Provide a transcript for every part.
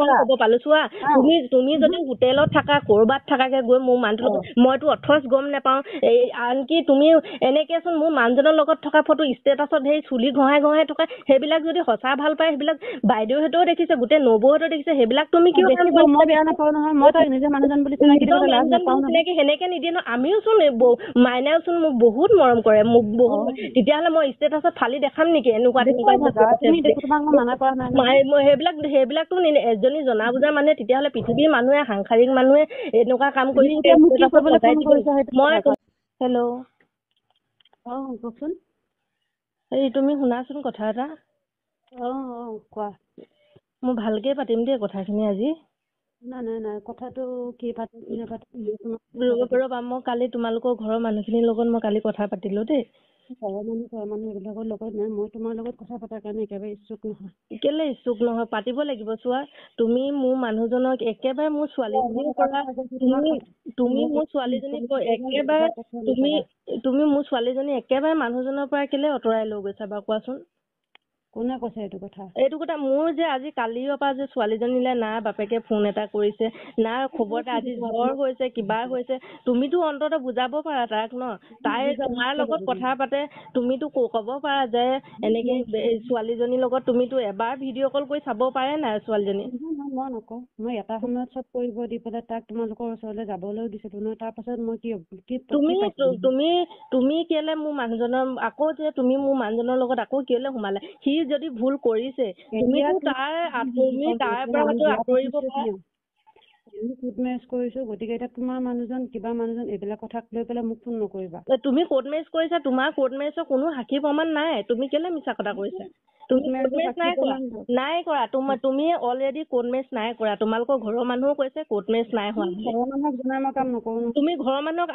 যিমান ক'ব পালো চোৱা তুমি যদি হোটেলত থাকা কৰবাত থাকাকে গৈ মোৰ মানুহৰ মইতো অথচ গম নাপাওঁ আনকি তুমি এনেকেচোন মোৰ মানুহজনৰ লগত থকা ফটো ষ্টেটাছত সেই চুলি ঘঁহাই থকা সেইবিলাক যদি সঁচা ভাল পায় সেইবিলাক বাইদেউহঁতেও দেখিছে গোটেই নবৌহঁতেও দেখিছে সেইবিলাক তুমি কিয় মই বেয়া নাপাওঁ নহয় মই তাক নিজে মানুহজন বুলি চিনাকি দিবলৈ লাজ নাপাওঁ সেনেকে নিদিয়ে ন আমিও চোন মাইনাও চোন মোক বহুত মৰম কৰে মোক বহুত তেতিয়াহ'লে মই ষ্টেটাছত ফালি দেখাম নেকি এনেকুৱা সেইবিলাকতো এজনী জনা বুজা মানুহে তেতিয়াহ'লে পৃথিৱীৰ মানুহে সাংসাৰিক মানুহে এনেকুৱা কাম কৰি মই হেল্ল' কওকচোন এই তুমি শুনাচোন কথা এটা কোৱা মই ভালকে পাতিম দেই কথাখিনি আজি নাই কথাটো কি ৰ'বা মই কালি তোমালোকৰ ঘৰৰ মানুহখিনিৰ লগত মই কালি কথা পাতিলো দেই মানুহ এইবিলাকৰ লগত নাই মই তোমাৰ লগত কথা পতাৰ কাৰণে একেবাৰে ইচ্ছুক নহয় কেলে ইচ্ছুক নহয় পাতিব লাগিব চোৱা তুমি মোৰ মানুহজনক একেবাৰে মোৰ ছোৱালীজনীৰ পৰা তুমি মোৰ ছোৱালীজনীক একেবাৰে তুমি মোৰ ছোৱালীজনী একেবাৰে মানুহজনৰ পৰা কেলে আঁতৰাই লৈ গৈছা বাৰু কোৱাচোন কোনে কৈছে এইটো কথা মোৰ যে আজি কালিৰ পৰা যে ছোৱালীজনীলে না বাপেকে ফোন এটা কৰিছে না খবৰ এটা আজি জ্বৰ হৈছে কিবা হৈছে তুমিতো অন্তত বুজাব পাৰা তাক ন তাই তোমাৰ লগত কথা পাতে তুমিতো ক'ব পাৰা যে এনেকে ছোৱালীজনীৰ লগত তুমিতো এবাৰ ভিডিঅ' কল কৰি চাব পাৰে নাই ছোৱালীজনী মই নকওঁ মই এটা সময়ত চব কৰিব দি পেলাই তাক তোমালোকৰ ওচৰলৈ যাবলৈও দিছিলো নহয় তাৰ পাছত মই তুমি কেলে মোৰ মানুহজনৰ আকৌ যে তুমি মোৰ মানুহজনৰ লগত আকৌ কেলে সোমালে সি যদি ভুল কৰিছে তুমি তাৰ পৰা আঁতৰিব পাৰা কোৰ্ট মেৰেজ কৰিছো গতিকে এতিয়া তোমাৰ মানুহজন এইবিলাক কথা লৈ পেলাই মোক ফোন নকৰিবা তুমি কোৰ্ট মেৰেজ কৰিছা তোমাৰ কোৰ্ট মেৰেজৰ কোনো সাক্ষী প্ৰমাণ নাই তুমি কেলে মিছা কথা কৈছা নাই কৰা তুমি অলৰেডি কোৰ্ট মেৰেজ নাই কৰা তোমালোকৰ ঘৰৰ মানুহো কৈছে কোৰ্ট মেৰেজ নাই হোৱা তুমি ঘৰৰ মানুহক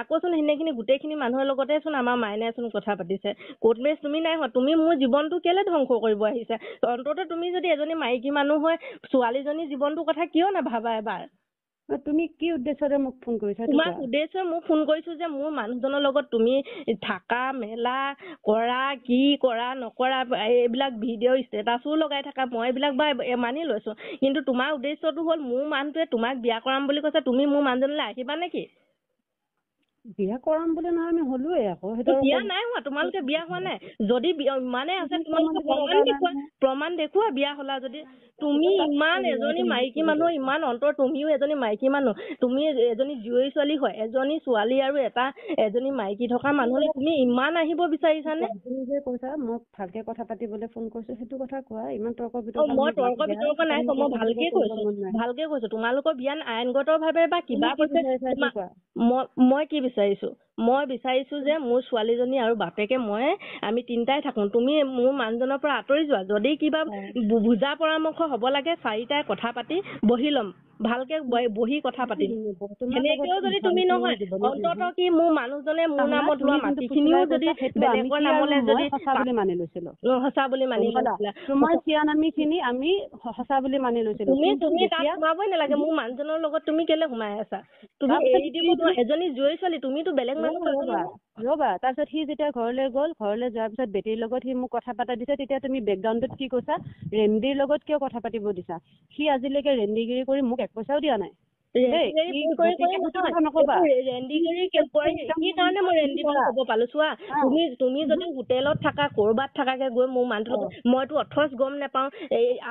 আকৌচোন সেইখিনি গোটেইখিনি মানুহৰ লগতে চোন আমাৰ মাইনাই চোন কথা পাতিছে কোৰ্ট মেৰেজ তুমি নাই হোৱা তুমি মোৰ জীৱনটো কেলে ধ্বংস কৰিব আহিছা অন্তত তুমি যদি এজনী মাইকী মানুহ হয় ছোৱালীজনীৰ জীৱনটোৰ কথা কিয় নাভাবা এবাৰ তুমি কি উদ্দেশ্যৰে মোক ফোন কৰিছা তোমাক উদ্দেশ্যে মোক ফোন কৰিছো যে মোৰ মানুহজনৰ লগত তুমি থাকা মেলা কৰা কি কৰা নকৰা এইবিলাক ভিডিঅ' ষ্টেটাছো লগাই থাকা মই এইবিলাক মানি লৈছো কিন্তু তোমাৰ উদ্দেশ্যটো হ'ল মোৰ মানুহটোৱে তোমাক বিয়া কৰাম বুলি কৈছে তুমি মোৰ মানুহজনলৈ আহিবা নেকি বিয়া কৰাম বুলি নহয় আমি হলোৱে আকৌ বিয়া নাই হোৱা তোমালোকে বিয়া হোৱা নাই যদি ইমানে আছে তোমালোকে প্ৰমাণ দেখুওৱা বিয়া হলা যদি তুমি ইমান এজনী মাইকী মানুহ ইমান অন্তৰ তুমিও এজনী মাইকী মানুহ তুমি এজনী জীয়ৰী ছোৱালী হয় এজনী ছোৱালী আৰু এজনী মাইকী থকা মানুহলৈ তুমি ইমান আহিব বিচাৰিছানে তুমি যে কৈছা মোক ভালকে কথা পাতিবলৈ ফোন কৰিছো সেইটো কথা কোৱা ইমান তৰ্ক বিতৰ্ক নাই মই ভালকে কৈছো তোমালোকৰ বিয়া আইনগত ভাৱে বা কিবা মই কি বিচাৰিছো মই বিচাৰিছো যে মোৰ ছোৱালীজনী আৰু বাপেকে আমি তিনটাই থাকো তুমি মোৰ মানুহজনৰ পৰা আঁতৰি যোৱা যদি কিবা বুজা পৰামৰ্শ হ'ব লাগে চাৰিটাই কথা পাতি বহি ল'ম ভালকে বহি কথা পাতিম এনেকেও যদি তুমি নহয় অন্তত কি মোৰ মানুহজনে মোৰ নামত লোৱা মাটিখিনিও যদি বেলেগৰ নামলৈ যদি সঁচা বুলি মানি লৈছিলো তোমাৰ চিয়ানামিখিনি আমি সঁচা বুলি মানি লৈছিলো তুমি তাত সোমাবই নালাগে মোৰ মানুহজনৰ লগত তুমি কেলে সোমাই আছা তুমি এৰি দিব নোৱাৰা এজনী জীয়ৰী ছোৱালী তুমিতো বেলেগ মানুহ ৰ'বা তাৰপিছত সি যেতিয়া ঘৰলৈ গ'ল ঘৰলৈ যোৱাৰ পিছত বেটীৰ লগত সি মোক কথা পাতা দিছে তেতিয়া তুমি বেকগ্ৰাউণ্ডত কি কৈছা ৰেণ্ডিৰ লগত কিয় কথা পাতিব দিছা সি আজিলৈকে ৰেণ্ডিগিৰি কৰি মোক 1 পইচাও দিয়া নাই তুমি যদি হোটেলত থাকা কৰবাত থাকাকে গৈ মোৰ মানুহৰ মইতো অথচ গম নাপাওঁ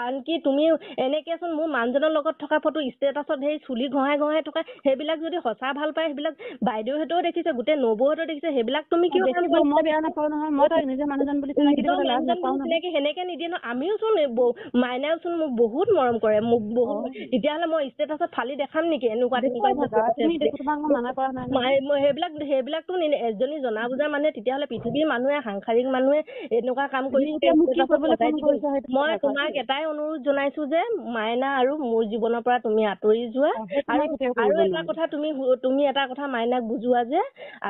আনকি তুমি এনেকেচোন মোৰ মানুহজনৰ লগত থকা ফটো ষ্টেটাছত সেই চুলি ঘঁহাই থকা সেইবিলাক যদি সঁচা ভাল পায় সেইবিলাক বাইদেউহঁতেও দেখিছে গোটেই নবৌহঁতেও দেখিছে সেইবিলাক তুমি কিয় মই বেয়া নাপাওঁ নহয় মই তাক নিজে মানুহজন বুলি চিনাকি দিবলৈ লাজ নাপাওঁ সেনেকে নিদিয়ে ন আমিও চোন মাইনাও চোন মোক বহুত মৰম কৰে মোক বহুত তেতিয়াহ'লে মই ষ্টেটাছত ফালি দেখাম নেকি এনেকুৱা সেইবিলাকতো এজনী জনা বুজা মানুহে তেতিয়াহ'লে পৃথিৱীৰ মানুহে সাংসাৰিক মানুহে এনেকুৱা কাম কৰি মই তোমাক এটাই অনুৰোধ জনাইছো যে মাইনা আৰু মোৰ জীৱনৰ পৰা তুমি আঁতৰি যোৱা আৰু এটা কথা তুমি এটা কথা মাইনাক বুজোৱা যে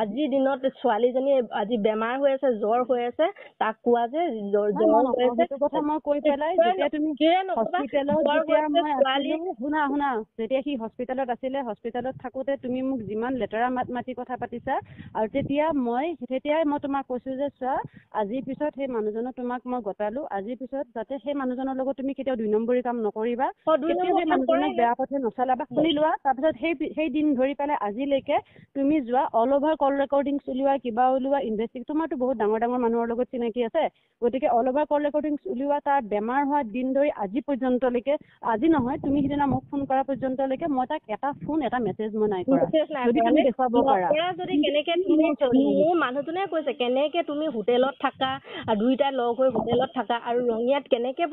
আজিৰ দিনত ছোৱালীজনী আজি বেমাৰ হৈ আছে জ্বৰ হৈ আছে তাক কোৱা যে জ্বৰ হৈ আছে কথা মই কৈ পেলাই যেতিয়া তুমি হস্পিটেলত যেতিয়া সি হস্পিটেলত আছিলে, হস্পিটেলত থাকোতে তুমি মোক যিমান লেতেৰা মাতি কথা পাতিছা, আৰু তেতিয়াই মই তোমাক কৈছো যে চোৱা, আজিৰ পিছত সেই মানুহজনক তোমাক মই গতালো, আজিৰ পিছত যাতে সেই মানুহজনৰ লগত তুমি কেতিয়াও 2 নম্বৰী কাম নকৰিবা, কেতিয়াও সেই মানুহজনক বেয়া পথে নচলাবা। শুনি লোৱা, তাৰপিছত সেই দিন ধৰি পেলাই আজিলৈকে তুমি যোৱা, অল অভাৰ কল ৰেকৰ্ডিং উলিওৱা, কিবা উলিওৱা, তোমাৰতো বহুত ডাঙৰ ডাঙৰ মানুহৰ লগত চিনাকি আছে, গতিকে অল অভাৰ কল ৰেকৰ্ডিং উলিওৱা, তাৰ বেমাৰ হোৱা দিন ধৰি আজি পৰ্যন্তলৈকে, আজি নহয় তুমি সিদিনা মোক ফোন কৰা পৰ্যন্তলৈকে মই তাক এটা ফোন এটা মেছেজ মই নাই কৰা, যদি তুমি দেখুৱাব পাৰা। যদি কেনেকে তুমি, মোৰ মানুহজনে কৈছে কেনেকে তুমি হোটেলত থাকা, দুইটাই লগ হৈ হোটেলত থাকা, আৰু ৰঙিয়াত কেনেকে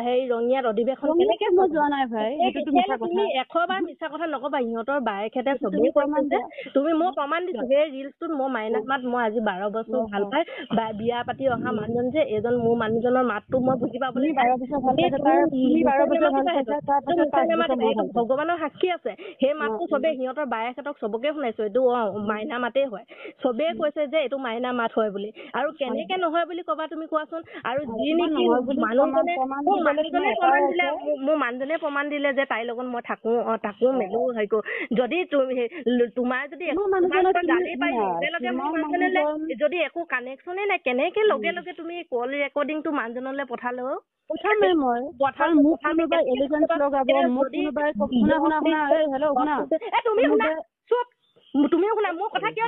হেৰি ৰঙিয়াত অধিৱেশন কেনেকে মই যোৱা নাই ভাই, সেইটোতো মিছা কথা। তুমি 100 বাৰ মিছা কথা নকবা, সিহঁতৰ বায়েকহেঁতে চবেই কৈছে যে তুমি, মই প্ৰমাণ দিছো সেই ৰিলছটোত, মই মাইনাক মাত, মই আজি 12 বছৰ ভাল পাই বিয়া পাতি অহা মানুহজন যে এজন মোৰ মানুহজনৰ মাতটো মই বুজি পাবলৈ ভগৱানৰ সাক্ষী আছে, সেই মাতটো চবেই সিহঁতৰ বায়েকহঁতক চবকে শুনাইছো, এইটো মাইনা মাতেই হয়, চবেই কৈছে যে এইটো মাইনা মাত হয় বুলি। আৰু কেনেকে নহয় বুলি কবা তুমি কোৱাচোন? আৰু যি নেকি মানুহজনে মোৰ মানুহজনে প্ৰমাণ দিলে যে তাইৰ লগত মই থাকো মেলো হেৰি কৰো। যদি তোমাৰ যদি গালি পাৰি লগে মোৰ মানুহজনলৈ যদি একো কানেকশ্যনে নাই, কেনেকে লগে লগে তুমি কল ৰেকৰ্ডিংটো মানুহজনলৈ পঠালো? পঠামে মই, মোক কোনোবাই এলিগেন্স লগাব, মোক কোনোবাই তুমিও শুনা মোৰ কথা কিয়